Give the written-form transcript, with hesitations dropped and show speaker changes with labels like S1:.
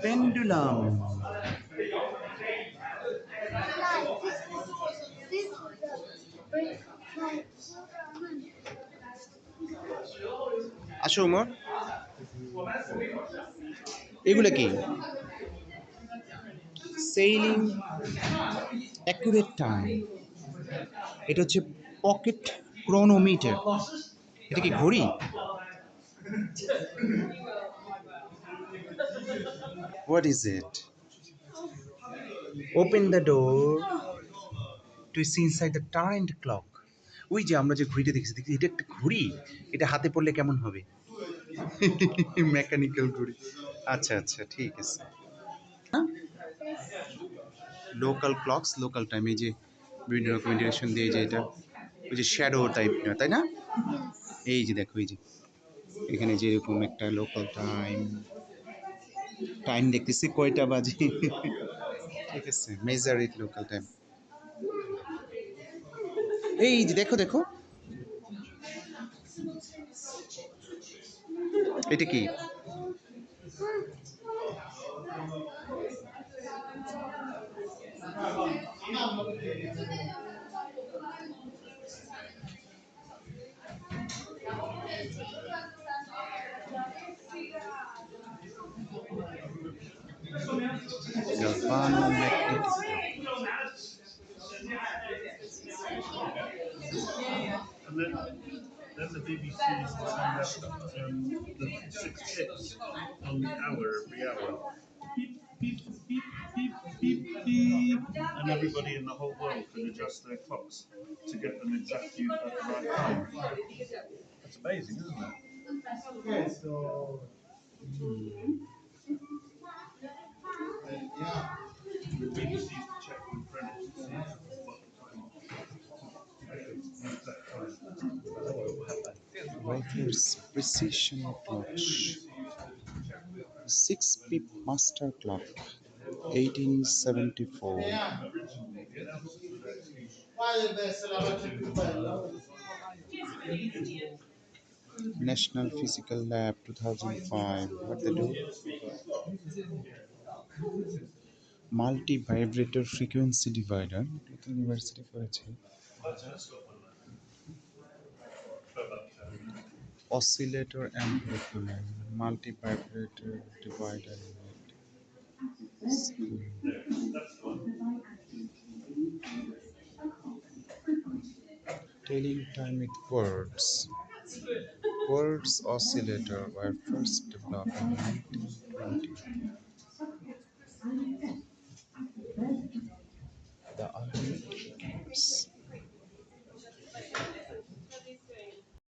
S1: Pendulum. আসো উমর, এগুলো কি? Sailing accurate time. এটা হচ্ছে পকেট ক্রোনোমিটার। এটা কি ঘড়ি? What is it? Open the door to see inside the time and clock. ওই যে আমরা যে ঘড়িটা দেখছি, দেখছি এটা একটা ঘড়ি। এটা হাতে পড়লে কেমন হবে? মেকানিক্যাল ঘড়ি। আচ্ছা আচ্ছা, ঠিক আছে। Local clocks, local time. এই যে বিভিন্ন রকম ইন্ডিকেশন দিয়ে যে এটা ওই যে শ্যাডো টাইপ না, তাই না? এই যে দেখো, এই যে এখানে যেরকম একটা লোকাল টাইম, টাইম দেখতেছি কয়টা বাজে। ঠিক আছে, মেজার ইট লোকাল টাইম। এই যে দেখো দেখো, এটা কি? Galvano-magnetic
S2: And then the BBC used to send out the six pips on the hour every hour. Beep, beep, beep, beep, beep, beep. And everybody in the whole world could adjust their clocks to get them exactly at the right time. That's amazing, isn't it? Yeah, so. The BBC used to check with Greenwich to see what the time was. The exact time.
S1: Writer's precision clocks. 6-pip master clock, 1874. National Physical Lab, 2005. What they do? Multi-vibrator frequency divider. এটা university করেছে। Oscillator amplifier, multi-vibrator divider unit. Telling time with words. Words oscillator were first developed in 1920. The ultimate games.